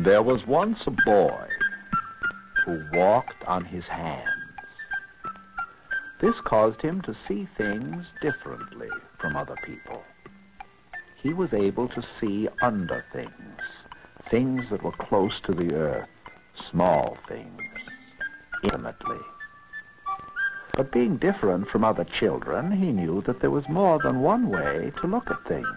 There was once a boy who walked on his hands. This caused him to see things differently from other people. He was able to see under things, things that were close to the earth, small things, intimately. But being different from other children, he knew that there was more than one way to look at things.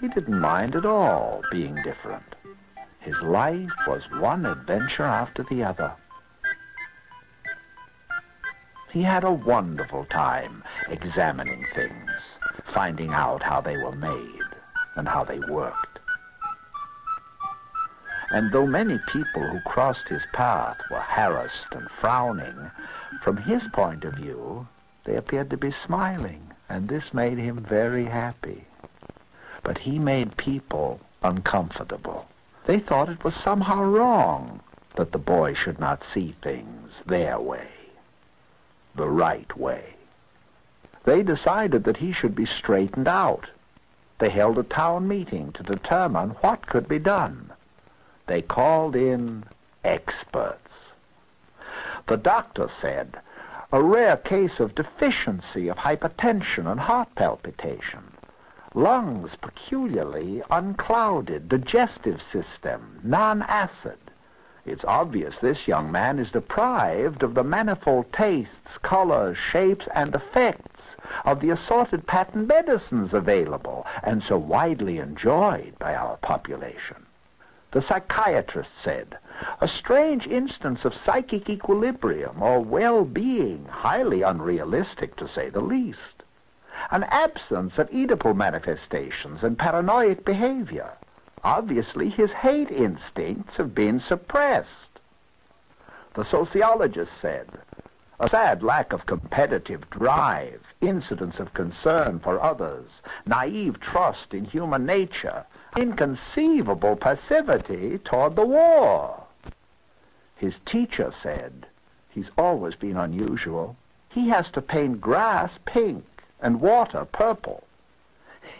He didn't mind at all being different. His life was one adventure after the other. He had a wonderful time examining things, finding out how they were made and how they worked. And though many people who crossed his path were harassed and frowning, from his point of view, they appeared to be smiling, and this made him very happy. But he made people uncomfortable. They thought it was somehow wrong that the boy should not see things their way, the right way. They decided that he should be straightened out. They held a town meeting to determine what could be done. They called in experts. The doctor said, a rare case of deficiency of hypertension and heart palpitation. Lungs peculiarly unclouded, digestive system non-acid. It's obvious this young man is deprived of the manifold tastes, colors, shapes, and effects of the assorted patent medicines available and so widely enjoyed by our population. The psychiatrist said, a strange instance of psychic equilibrium or well-being, highly unrealistic to say the least. An absence of Oedipal manifestations and paranoid behavior. Obviously, his hate instincts have been suppressed. The sociologist said, a sad lack of competitive drive, incidence of concern for others, naive trust in human nature, inconceivable passivity toward the war. His teacher said, he's always been unusual. He has to paint grass pink and water purple.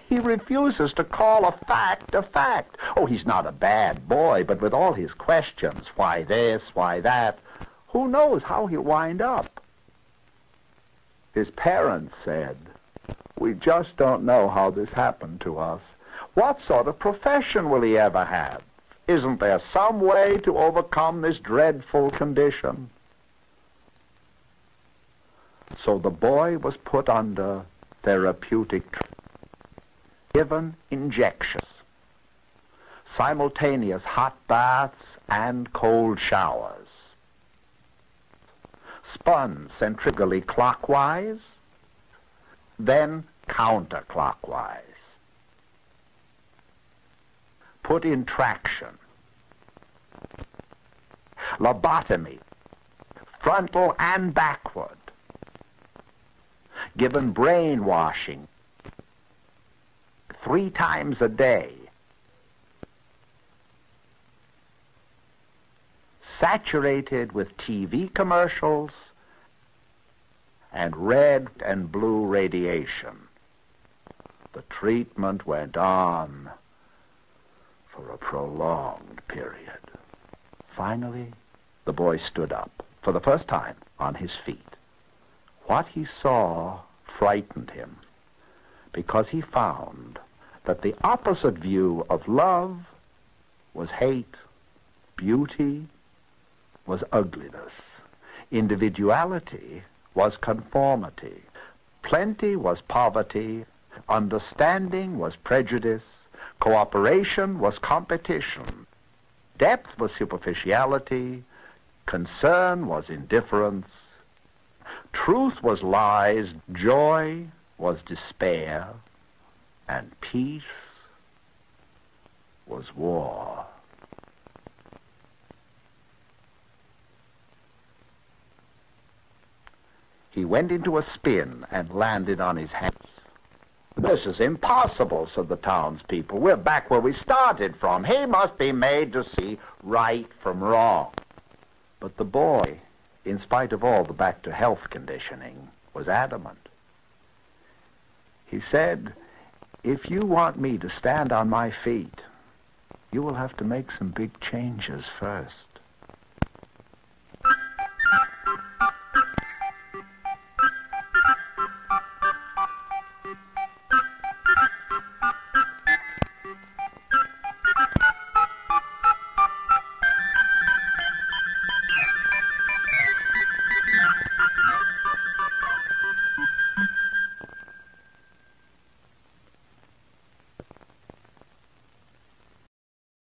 He refuses to call a fact a fact. Oh, he's not a bad boy, but with all his questions, why this, why that, who knows how he'll wind up? His parents said, we just don't know how this happened to us. What sort of profession will he ever have? Isn't there some way to overcome this dreadful condition? So the boy was put under therapeutic treatment, given injections, simultaneous hot baths and cold showers, spun centrifugally clockwise, then counterclockwise, put in traction, lobotomy, frontal and backward, given brainwashing 3 times a day, saturated with TV commercials and red and blue radiation. The treatment went on for a prolonged period. Finally, the boy stood up, for the first time, on his feet. What he saw frightened him, because he found that the opposite view of love was hate, beauty was ugliness, individuality was conformity, plenty was poverty, understanding was prejudice, cooperation was competition, depth was superficiality, concern was indifference, truth was lies, joy was despair, and peace was war. He went into a spin and landed on his hands. This is impossible, said the townspeople. We're back where we started from. He must be made to see right from wrong. But the boy, in spite of all the back-to-health conditioning, was adamant. He said, If you want me to stand on my feet, you will have to make some big changes first.